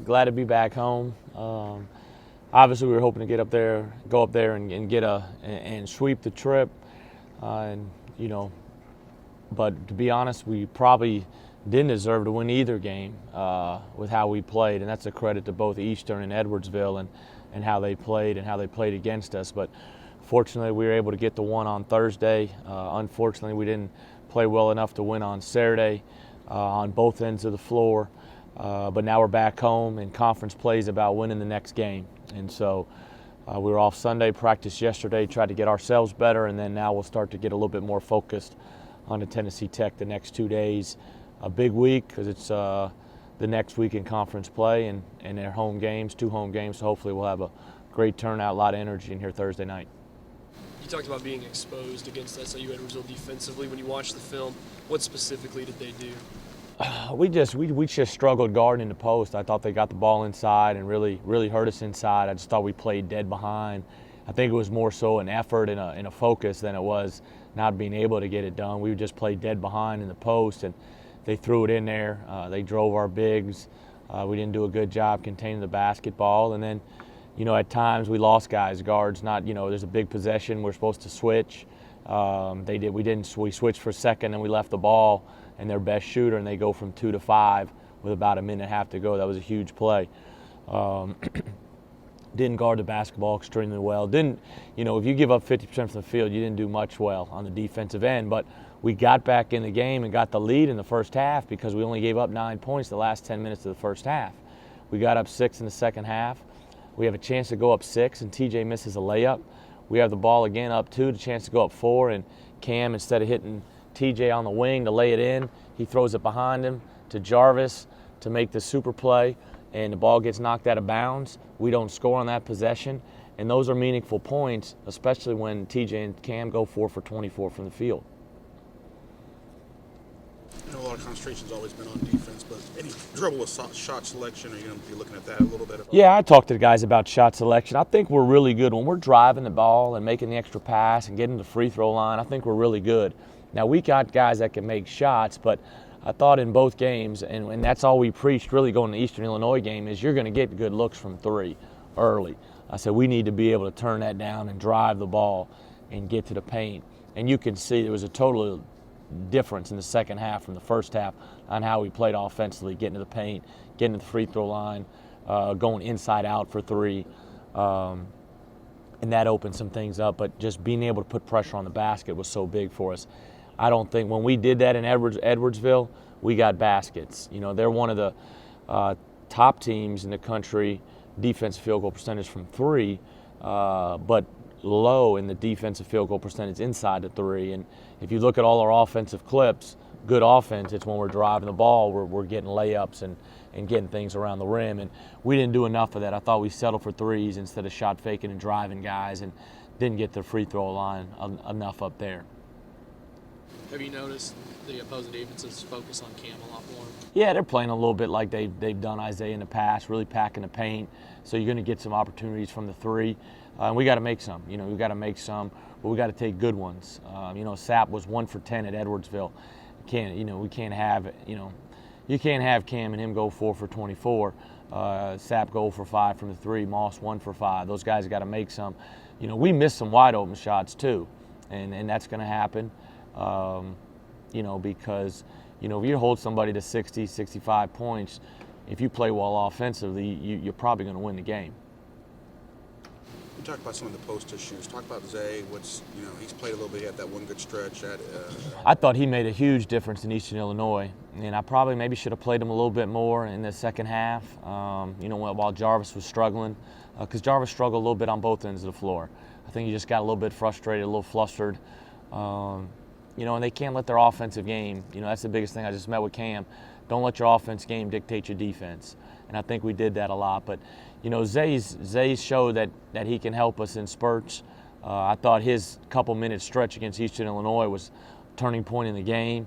glad to be back home. Obviously, we were hoping to go up there and get and sweep the trip, and but to be honest, we probably didn't deserve to win either game with how we played, and that's a credit to both Eastern and Edwardsville and how they played against us. But fortunately, we were able to get the one on Thursday. Unfortunately, we didn't play well enough to win on Saturday on both ends of the floor. But now we're back home, and conference play is about winning the next game. And so we were off Sunday, practiced yesterday, tried to get ourselves better, and then now we'll start to get a little bit more focused on the Tennessee Tech the next 2 days. A big week because it's the next week in conference play and their home games, 2 home games. So hopefully we'll have a great turnout, a lot of energy in here Thursday night. You talked about being exposed against SIU Edwardsville defensively. When you watched the film, what specifically did they do? We just struggled guarding the post. I thought they got the ball inside and really hurt us inside. I just thought we played dead behind. I think it was more so an effort and a focus than it was not being able to get it done. We just played dead behind in the post, and they threw it in there. They drove our bigs. We didn't do a good job containing the basketball, and then at times we lost guys, guards. There's a big possession. We're supposed to switch. We didn't. We switched for a second, and we left the ball and their best shooter, and they go from 2 to 5 with about a minute and a half to go. That was a huge play. Didn't guard the basketball extremely well. If you give up 50% from the field, you didn't do much well on the defensive end. But we got back in the game and got the lead in the first half because we only gave up 9 points the last 10 minutes of the first half. We got up 6 in the second half. We have a chance to go up 6, and TJ misses a layup. We have the ball again up 2, the chance to go up 4, and Cam, instead of hitting TJ on the wing to lay it in, he throws it behind him to Jarvis to make the super play, and the ball gets knocked out of bounds. We don't score on that possession, and those are meaningful points, especially when TJ and Cam go 4 for 24 from the field. A lot of concentration's always been on defense, but any trouble with shot selection? Are you going to be looking at that a little bit? Yeah, I talked to the guys about shot selection. I think we're really good when we're driving the ball and making the extra pass and getting to the free throw line. I think we're really good. Now, we got guys that can make shots, but I thought in both games, and that's all we preached really going to the Eastern Illinois game, is you're going to get good looks from 3 early. I said we need to be able to turn that down and drive the ball and get to the paint. And you can see there was a total difference in the second half from the first half on how we played offensively, getting to the paint, getting to the free throw line, going inside out for 3. And that opened some things up, but just being able to put pressure on the basket was so big for us. I don't think when we did that in Edwardsville, we got baskets. They're one of the top teams in the country, defensive field goal percentage from 3, but low in the defensive field goal percentage inside the 3. And if you look at all our offensive clips, good offense, it's when we're driving the ball, we're getting layups and getting things around the rim. And we didn't do enough of that. I thought we settled for 3s instead of shot faking and driving guys, and didn't get the free throw line enough up there. Have you noticed the opposing defenses focus on Cam a lot more? Yeah, they're playing a little bit like they've done Isaiah in the past, really packing the paint. So you're going to get some opportunities from the 3. And we got to make some. We got to make some, but we got to take good ones. Sapp was 1 for 10 at Edwardsville. We can't have, you can't have Cam and him go 4 for 24. Sapp go for 5 from the 3. Moss 1 for 5. Those guys got to make some. We missed some wide open shots too, and that's going to happen. Because if you hold somebody to 60, 65 points, if you play well offensively, you're probably going to win the game. You talked about some of the post issues. Talk about Zay. He's played a little bit. He had that one good stretch. I thought he made a huge difference in Eastern Illinois, and I probably maybe should have played him a little bit more in the second half. While Jarvis was struggling, because Jarvis struggled a little bit on both ends of the floor. I think he just got a little bit frustrated, a little flustered. And they can't let their offensive game. That's the biggest thing. I just met with Cam. Don't let your offense game dictate your defense, and I think we did that a lot. But Zay's showed that he can help us in spurts. I thought his couple-minute stretch against Eastern Illinois was a turning point in the game.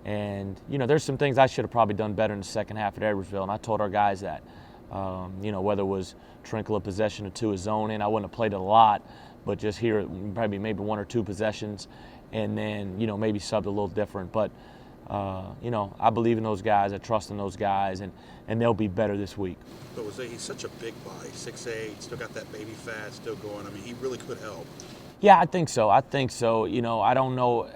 And, there's some things I should have probably done better in the second half at Edwardsville, and I told our guys that. Whether it was trinkle a possession or 2 a zone in, I wouldn't have played it a lot, but just here maybe 1 or 2 possessions, and then, maybe subbed a little different. But I believe in those guys. I trust in those guys, and they'll be better this week. But he's such a big body, 6'8", still got that baby fat still going. I mean, he really could help. Yeah, I think so. I don't know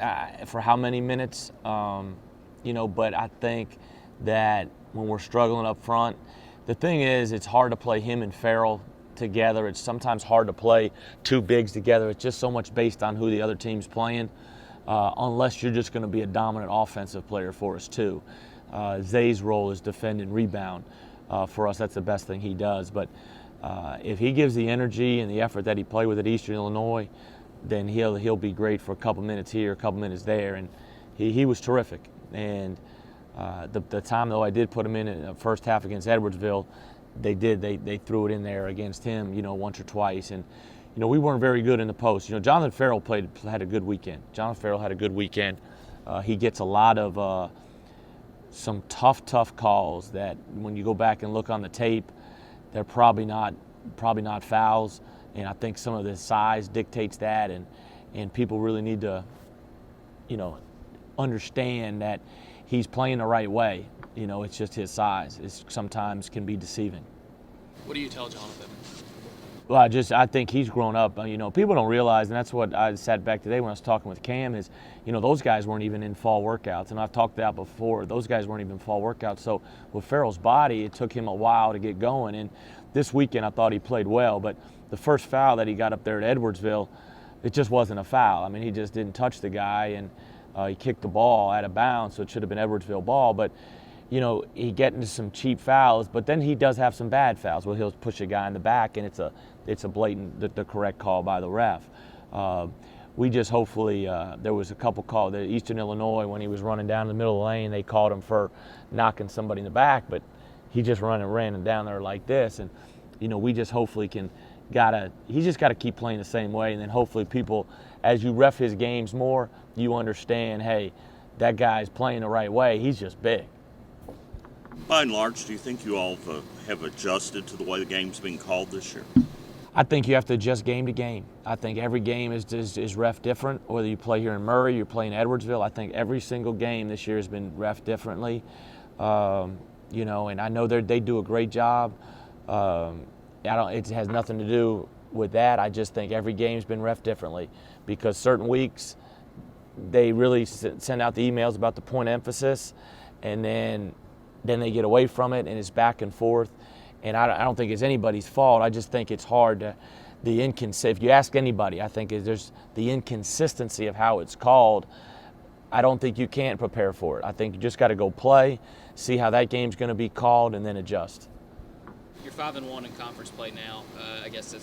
for how many minutes, but I think that when we're struggling up front, the thing is, it's hard to play him and Farrell together. It's sometimes hard to play two bigs together. It's just so much based on who the other team's playing, unless you're just going to be a dominant offensive player for us too. Zay's role is defend and rebound. For us, that's the best thing he does. But if he gives the energy and the effort that he played with at Eastern Illinois, then he'll be great for a couple minutes here, a couple minutes there. And he was terrific. And the time, though, I did put him in the first half against Edwardsville, they threw it in there against him, once or twice. And, we weren't very good in the post. Jonathan Farrell had a good weekend. Jonathan Farrell had a good weekend. He gets a lot of some tough calls that when you go back and look on the tape, they're probably not fouls. And I think some of the size dictates that, and people really need to, understand that he's playing the right way. It's just his size. It sometimes can be deceiving. What do you tell Jonathan? Well, I think he's grown up. People don't realize, and that's what I sat back today when I was talking with Cam, is, those guys weren't even in fall workouts. And I've talked that before. Those guys weren't even in fall workouts. So with Farrell's body, it took him a while to get going. And this weekend, I thought he played well. But the first foul that he got up there at Edwardsville, it just wasn't a foul. I mean, he just didn't touch the guy, and he kicked the ball out of bounds, so it should have been Edwardsville ball. But he get into some cheap fouls, but then he does have some bad fouls where he'll push a guy in the back, and it's a blatant, the correct call by the ref. We just hopefully, there was a couple calls. The Eastern Illinois, when he was running down the middle of the lane, they called him for knocking somebody in the back, but he just ran down there like this. And, we just hopefully he's just got to keep playing the same way, and then hopefully people, as you ref his games more, you understand, hey, that guy's playing the right way. He's just big. By and large, do you think you all have adjusted to the way the game's being called this year? I think you have to adjust game to game. I think every game is ref different, whether you play here in Murray, you're playing Edwardsville. I think every single game this year has been ref differently. And I know they do a great job. It has nothing to do with that. I just think every game's been ref differently, because certain weeks they really send out the emails about the point emphasis, and then they get away from it, and it's back and forth. And I don't think it's anybody's fault. I just think it's hard if you ask anybody, I think there's the inconsistency of how it's called. I don't think you can prepare for it. I think you just got to go play, see how that game's going to be called, and then adjust. You're 5-1 in conference play now. I guess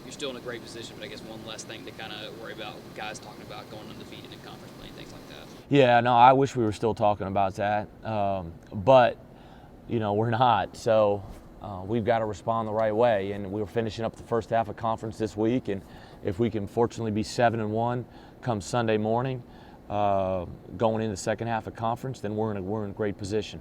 you're still in a great position, but I guess one less thing to kind of worry about. Guys talking about going undefeated in conference play and things like that. Yeah, no, I wish we were still talking about that, but we're not. So we've got to respond the right way, and we're finishing up the first half of conference this week, and if we can fortunately be 7-1 come Sunday morning, going into the second half of conference, then we're in a great position.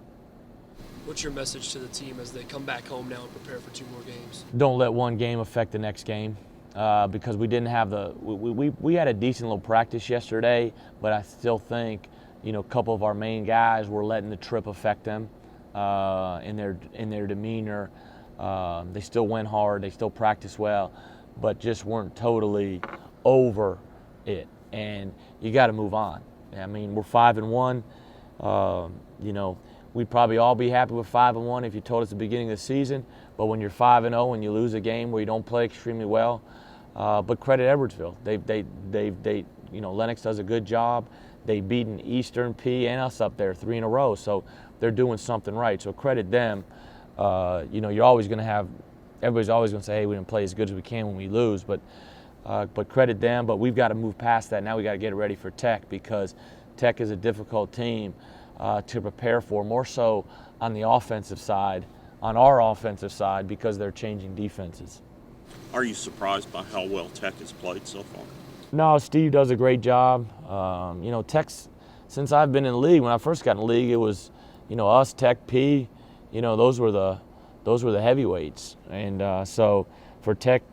What's your message to the team as they come back home now and prepare for 2 more games? Don't let one game affect the next game, because we didn't have we had a decent little practice yesterday, but I still think a couple of our main guys were letting the trip affect them in their demeanor. They still went hard, they still practiced well, but just weren't totally over it. And you got to move on. I mean, we're 5-1. We'd probably all be happy with 5-1 if you told us at the beginning of the season. But when you're 5-0 and you lose a game where you don't play extremely well, but credit Edwardsville. Lennox does a good job. They've beaten Eastern, P, and us up there 3 in a row. So they're doing something right. So credit them. You're always going to have, everybody's always going to say, hey, we didn't play as good as we can when we lose. But credit them. But we've got to move past that. Now we got to get ready for Tech, because Tech is a difficult team to prepare for, more so on the offensive side, on our offensive side, because they're changing defenses. Are you surprised by how well Tech has played so far? No, Steve does a great job. Tech's, since I've been in the league, when I first got in the league, it was, us, Tech, P, those were the heavyweights. And so for Tech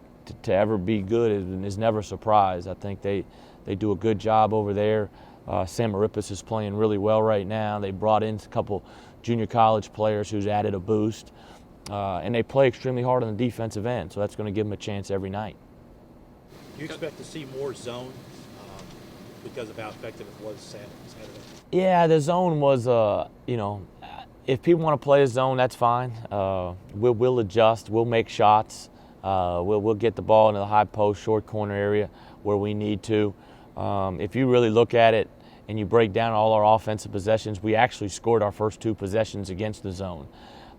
to ever be good is never a surprise. I think they do a good job over there. Sam Marippis is playing really well right now. They brought in a couple junior college players who's added a boost. And they play extremely hard on the defensive end, so that's going to give them a chance every night. Do you expect to see more zone because of how effective it was Saturday? Yeah, the zone was, if people want to play a zone, that's fine. We'll adjust. We'll make shots. We'll get the ball into the high post, short corner area where we need to. If you really look at it and you break down all our offensive possessions, we actually scored our first 2 possessions against the zone.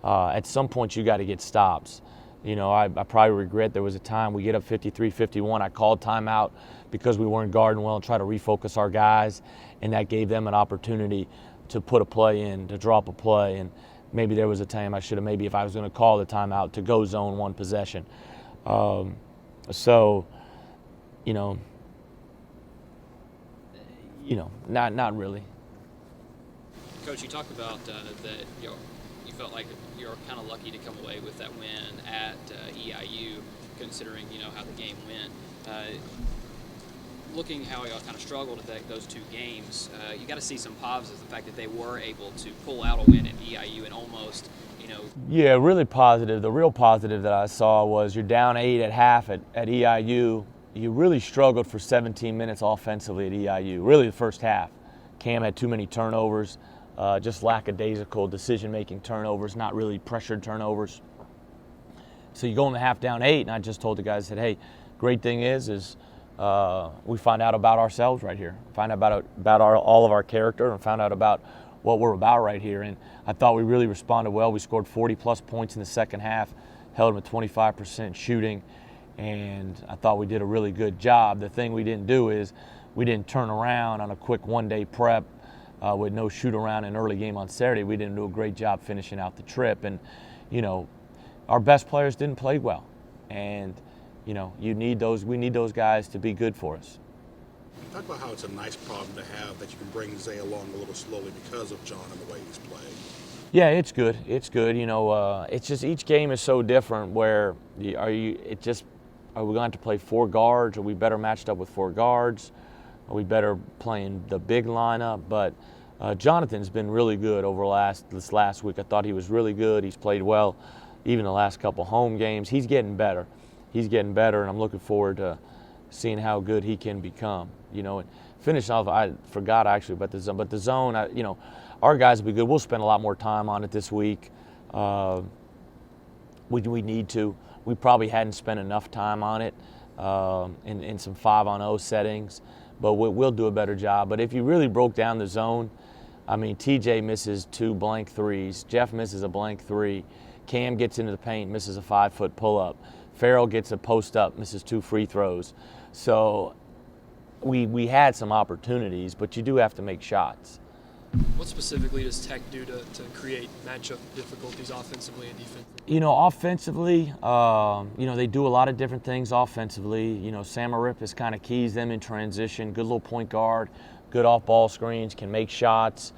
At some point, you got to get stops. I probably regret there was a time we get up 53-51. I called timeout because we weren't guarding well and try to refocus our guys, and that gave them an opportunity to put a play in, to drop a play. And maybe there was a time I should have, maybe if I was going to call the timeout, to go zone 1 possession. Not really. Coach, you talked about that you felt like you were kind of lucky to come away with that win at EIU, considering how the game went. Looking how y'all kind of struggled at those 2 games, you got to see some positives. The fact that they were able to pull out a win at EIU and almost, Yeah, really positive. The real positive that I saw was you're down 8 at half at EIU. You really struggled for 17 minutes offensively at EIU, really the first half. Cam had too many turnovers, just lackadaisical decision-making turnovers, not really pressured turnovers. So you go in the half down 8, and I just told the guys, I said, hey, great thing is we find out about ourselves right here, find out about all of our character, and found out about what we're about right here. And I thought we really responded well. We scored 40-plus points in the second half, held them at 25% shooting, and I thought we did a really good job. The thing we didn't do is we didn't turn around on a quick one-day prep with no shoot-around in early game on Saturday. We didn't do a great job finishing out the trip. And, our best players didn't play well. And, we need those guys to be good for us. Talk about how it's a nice problem to have that you can bring Zay along a little slowly because of John and the way he's playing. Yeah, it's good. It's good. It's just each game is so different. Where are we going to have to play 4 guards? Are we better matched up with 4 guards? Are we better playing the big lineup? But Jonathan's been really good over this last week. I thought he was really good. He's played well, even the last couple home games. He's getting better. And I'm looking forward to seeing how good he can become. And finish off, I forgot actually about the zone, but the zone, our guys will be good. We'll spend a lot more time on it this week. We need to. We probably hadn't spent enough time on it in some 5-on-0 settings, but we'll do a better job. But if you really broke down the zone, TJ misses 2 blank threes. Jeff misses a blank 3. Cam gets into the paint, misses a 5-foot pull-up. Farrell gets a post-up, misses 2 free throws. So we had some opportunities, but you do have to make shots. What specifically does Tech do to create matchup difficulties offensively and defensively? Offensively, they do a lot of different things offensively. Sam Marippis kind of keys them in transition. Good little point guard, good off-ball screens, can make shots.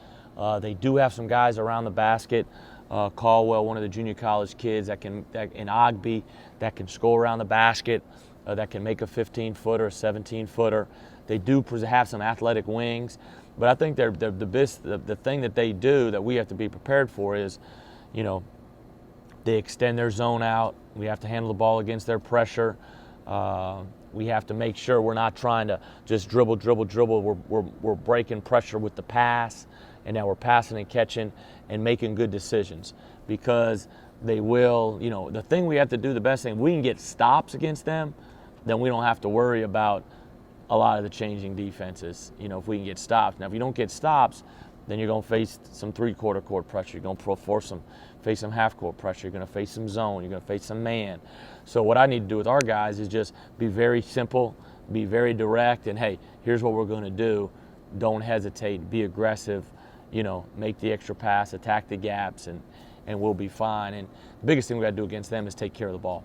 They do have some guys around the basket. Caldwell, one of the junior college kids, in Ogby, that can score around the basket, that can make a 15-footer, a 17-footer. They do have some athletic wings. But I think the thing that they do that we have to be prepared for is, they extend their zone out. We have to handle the ball against their pressure. We have to make sure we're not trying to just dribble. We're breaking pressure with the pass, and now we're passing and catching and making good decisions, because they will. The thing we have to do, the best thing, if we can get stops against them, then we don't have to worry about a lot of the changing defenses, if we can get stops. Now, if you don't get stops, then you're going to face some 3/4 court pressure. You're going to face some half-court pressure. You're going to face some zone. You're going to face some man. So what I need to do with our guys is just be very simple, be very direct, and, hey, here's what we're going to do. Don't hesitate. Be aggressive. Make the extra pass, attack the gaps, and we'll be fine. And the biggest thing we got to do against them is take care of the ball.